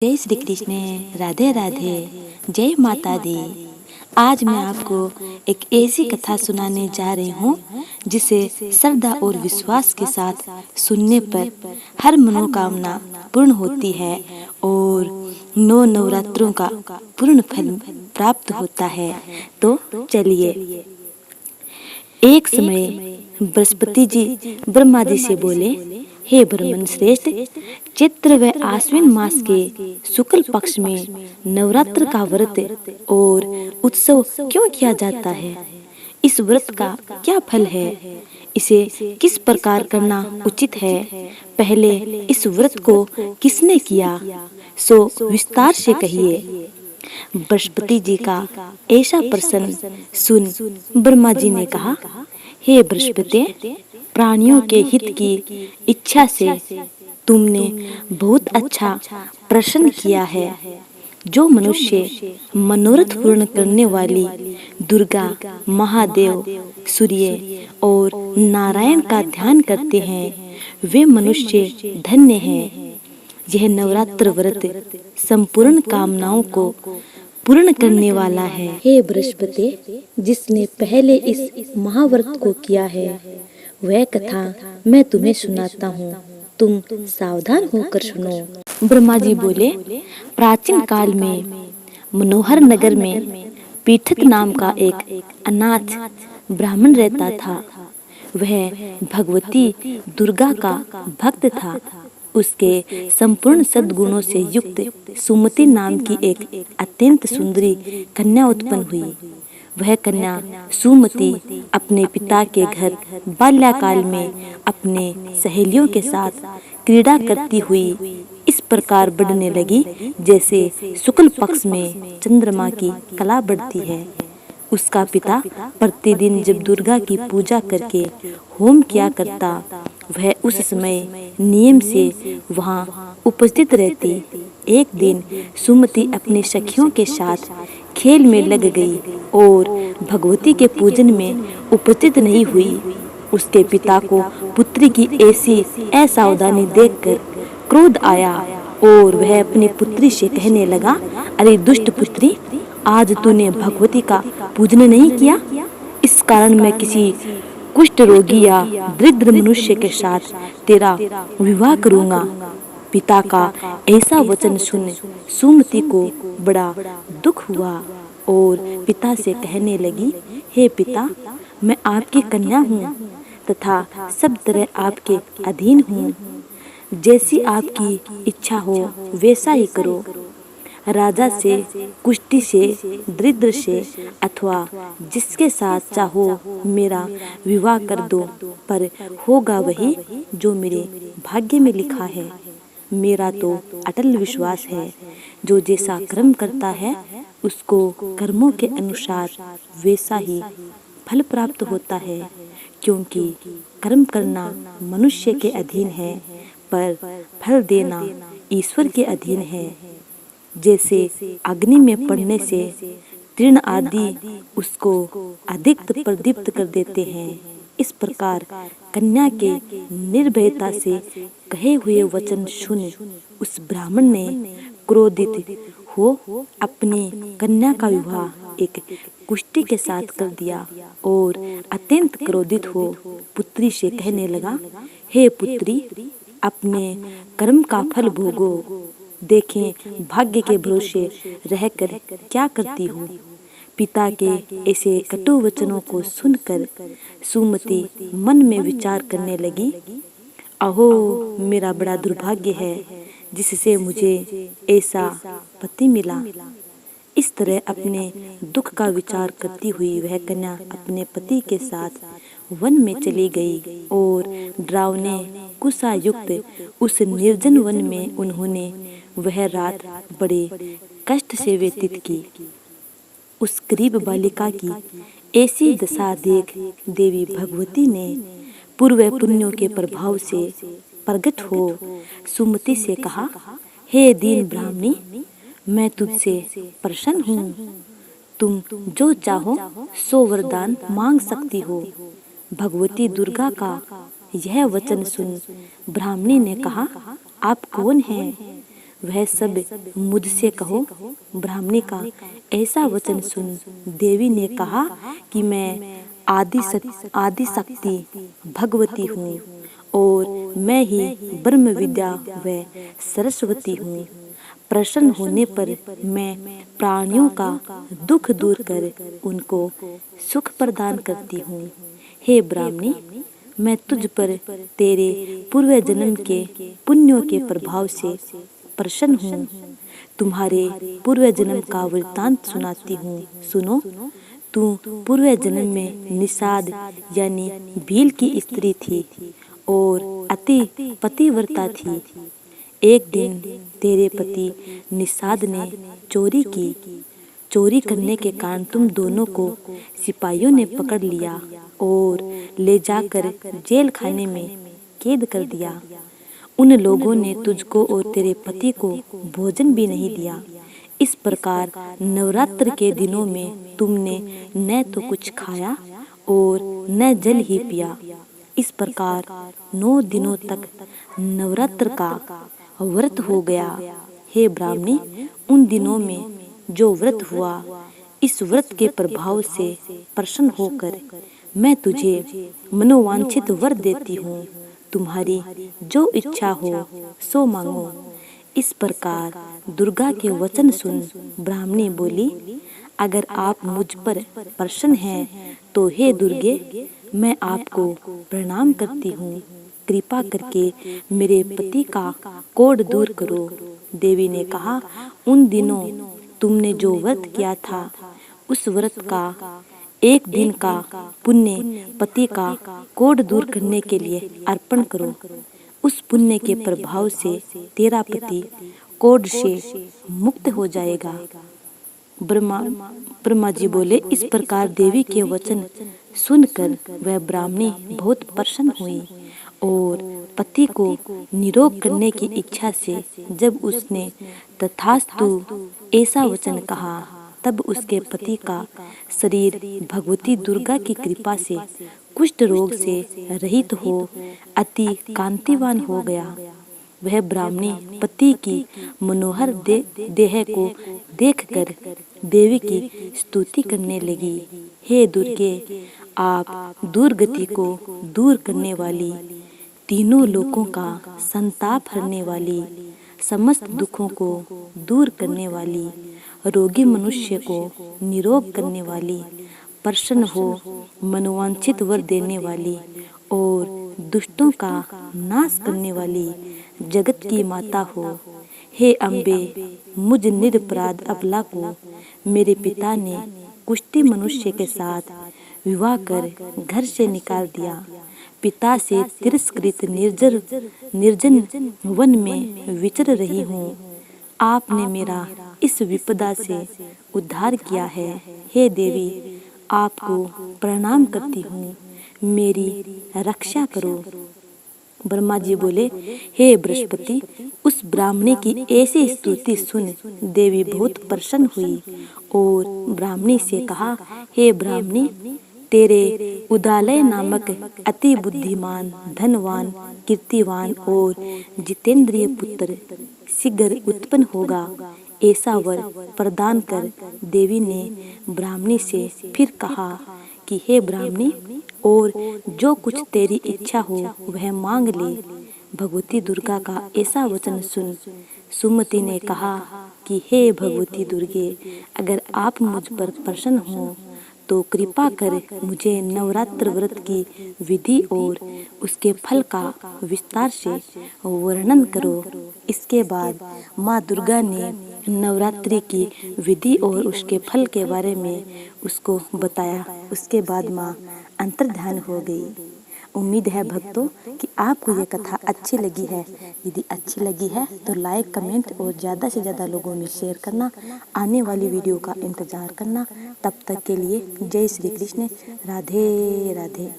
जय श्री कृष्ण। राधे राधे। जय माता दी। आज मैं आपको एक ऐसी कथा सुनाने जा रही हूँ जिसे श्रद्धा और विश्वास के साथ सुनने पर हर मनोकामना पूर्ण होती है और 9 नवरात्रों का पूर्ण फल प्राप्त होता है। तो चलिए। एक समय बृहस्पति जी ब्रह्मा जी से बोले, हे ब्रह्मन श्रेष्ठ, चैत्र व आश्विन मास के शुक्ल पक्ष में नवरात्र का व्रत और उत्सव क्यों किया जाता है? इस व्रत का क्या फल है? इसे किस प्रकार करना उचित है? पहले इस व्रत को किसने किया, सो विस्तार से कहिए। बृहस्पति जी का ऐसा प्रश्न सुन ब्रह्मा जी ने कहा, हे बृहस्पति, प्राणियों के हित की इच्छा से तुमने बहुत अच्छा प्रश्न किया है। जो मनुष्य मनोरथ पूर्ण करने वाली दुर्गा, महादेव, सूर्य और नारायण का ध्यान करते हैं, वे मनुष्य धन्य हैं। यह नवरात्र व्रत संपूर्ण कामनाओं को पूर्ण करने वाला है। हे बृहस्पति, जिसने पहले इस महाव्रत को किया है, वह कथा मैं तुम्हें सुनाता हूँ। तुम सावधान होकर सुनो। ब्रह्मा जी बोले, प्राचीन काल में मनोहर नगर में पीठक नाम का एक अनाथ ब्राह्मण रहता था। वह भगवती दुर्गा का भक्त था। उसके संपूर्ण सद्गुणों से युक्त सुमति नाम की एक अत्यंत सुंदरी कन्या उत्पन्न हुई। वह कन्या सुमति अपने पिता के घर बाल्यकाल में अपने सहेलियों के साथ क्रीड़ा करती हुई इस प्रकार बढ़ने लगी जैसे शुक्ल पक्ष में चंद्रमा की कला बढ़ती है। उसका पिता प्रतिदिन जब दुर्गा की पूजा करके होम किया करता, वह उस समय नियम से वहाँ उपस्थित रहती। एक दिन सुमति अपने सखियों के साथ खेल में लग गई और भगवती के पूजन में उपस्थित नहीं हुई। उसके पिता को पुत्री की ऐसी असावधानी देखकर क्रोध आया और वह अपनी पुत्री से कहने लगा, अरे दुष्ट पुत्री, आज तूने भगवती का पूजन नहीं किया। इस कारण मैं किसी कुष्ठ रोगी या दरिद्र मनुष्य के साथ तेरा विवाह करूंगा। पिता का ऐसा वचन सुन सुमति को बड़ा दुख हुआ और पिता से कहने लगी, हे पिता, मैं आपकी कन्या हूँ तथा सब तरह आपके अधीन हूँ। जैसी आपकी इच्छा हो वैसा ही करो। राजा से, कुष्ठी से, दरिद्र से अथवा जिसके साथ चाहो मेरा विवाह कर दो, पर होगा वही जो मेरे भाग्य में लिखा है। मेरा तो अटल विश्वास है, जो जैसा कर्म करता है उसको कर्मों के अनुसार वैसा ही फल प्राप्त होता है। क्योंकि कर्म करना मनुष्य के अधीन है, पर फल देना ईश्वर के अधीन है। जैसे अग्नि में पड़ने से तृण आदि उसको अधिक प्रदीप्त कर देते हैं, इस प्रकार कन्या के निर्भयता से कहे हुए वचन सुन उस ब्राह्मण ने क्रोधित हो अपनी कन्या का विवाह एक कुष्ठी के साथ कर दिया और अत्यंत क्रोधित हो पुत्री से कहने लगा, हे पुत्री, अपने कर्म का फल भोगो। देखें भाग्य के भरोसे रहकर क्या करती हूँ। पिता के ऐसे कटु वचनों को सुनकर सुमति मन में विचार करने लगी, अहो, मेरा बड़ा दुर्भाग्य है जिससे मुझे ऐसा पति मिला। इस तरह अपने दुख का विचार करती हुई वह कन्या अपने पति के साथ वन में चली गई और डरावने कुशा युक्त उस निर्जन वन में उन्होंने वह रात बड़े कष्ट से व्यतीत की। उस गरीब बालिका की ऐसी दशा देख देवी भगवती ने पूर्व पुण्यों के प्रभाव से प्रकट हो सुमति से कहा, हे दीन ब्राह्मणी, मैं तुझसे प्रसन्न हूँ। तुम जो चाहो सो वरदान मांग सकती हो। भगवती दुर्गा का यह वचन सुन ब्राह्मणी ने कहा, आप कौन हैं? वह सब मुझसे कहो। ब्राह्मणी का ऐसा वचन सुन देवी ने कहा कि मैं आदि शक्ति भगवती हूँ और मैं ही ब्रह्म विद्या व सरस्वती हूँ। प्रसन्न होने पर मैं प्राणियों का दुख दूर कर उनको सुख प्रदान करती हूँ। हे ब्राह्मणी, मैं तुझ पर तेरे पूर्व जन्म के पुण्यों के प्रभाव से प्रसन्न हूँ। तुम्हारे पूर्व जन्म का वृत्तांत सुनाती हूँ, सुनो। तू पूर्व जन्म में निषाद यानी भील की स्त्री थी और अति पतिव्रता थी। एक दिन तेरे पति निषाद ने चोरी की। चोरी करने के कारण तुम दोनों को सिपाहियों ने पकड़ लिया और ले जाकर जेल खाने में कैद कर दिया। उन लोगों ने तुझको और तेरे पति को भोजन भी नहीं दिया। इस प्रकार नवरात्र के दिनों में तुमने न तो कुछ खाया और न जल ही पिया। इस प्रकार 9 दिनों तक नवरात्र का व्रत हो गया। हे ब्राह्मणी, उन दिनों में जो व्रत हुआ, इस व्रत के प्रभाव से प्रसन्न होकर मैं तुझे मनोवांछित वर देती हूँ। तुम्हारी जो इच्छा हो सो मांगो। इस प्रकार दुर्गा के वचन सुन ब्राह्मणी बोली, अगर आप मुझ पर प्रसन्न हैं तो हे दुर्गे, मैं आपको प्रणाम करती हूँ। कृपा करके मेरे पति का कोढ़ दूर करो। देवी ने कहा, उन दिनों तुमने जो व्रत किया था, उस व्रत का एक दिन का पुण्य पति का कोढ़ दूर करने के लिए अर्पण करो। उस पुण्य के प्रभाव से तेरा पति कोढ़ से मुक्त हो जाएगा। ब्रह्मा जी बोले, इस प्रकार देवी के वचन सुनकर वह ब्राह्मणी बहुत प्रसन्न हुई और पति को निरोग करने की इच्छा से जब उसने तथास्तु ऐसा वचन कहा, तब उसके पति का शरीर भगवती दुर्गा की कृपा से कुष्ठ रोग से रहित हो अति कांतिवान हो गया। वह ब्राह्मणी पति की मनोहर देह को देखकर देवी की स्तुति करने लगी। हे दुर्गे, आप दुर्गति को दूर करने वाली, तीनों लोकों का संताप हरने वाली, समस्त दुखों को दूर करने वाली, रोगी मनुष्य को निरोग करने वाली, प्रसन्न हो मनोवांछित वर देने वाली और दुष्टों का नाश करने वाली जगत की माता हो। हे अम्बे, मुझ निरपराध अबला को मेरे पिता ने कुष्ठी मनुष्य के साथ विवाह कर घर से निकाल दिया। पिता से तिरस्कृत निर्जन वन में विचर रही हूँ। आपने मेरा इस विपदा से उद्धार किया है। हे देवी, आपको प्रणाम करती हूँ, मेरी रक्षा करो। ब्रह्मा जी बोले, हे बृहस्पति, उस ब्राह्मणी की ऐसी स्तुति सुन देवी बहुत प्रसन्न हुई और ब्राह्मणी से कहा, हे ब्राह्मणी, तेरे उदालय नामक अति बुद्धिमान, धनवान, कीर्तिवान और जितेंद्रिय पुत्र शीघ्र उत्पन्न होगा, ऐसा वर प्रदान कर। देवी ने ब्राह्मणी से फिर कहा कि हे ब्राह्मणी, और जो कुछ तेरी इच्छा हो वह मांग ले। भगवती दुर्गा का ऐसा वचन सुन सुमति ने कहा कि हे भगवती दुर्गे, अगर आप मुझ पर प्रसन्न हो तो कृपा कर मुझे नवरात्र व्रत की विधि और उसके फल का विस्तार से वर्णन करो। इसके बाद माँ दुर्गा ने नवरात्रि की विधि और उसके फल के बारे में उसको बताया। उसके बाद माँ अंतर्ध्यान हो गई। उम्मीद है भक्तों कि आपको ये कथा अच्छी लगी है। यदि अच्छी लगी है तो लाइक, कमेंट और ज़्यादा से ज़्यादा लोगों में शेयर करना। आने वाली वीडियो का इंतज़ार करना। तब तक के लिए जय श्री कृष्ण। राधे राधे।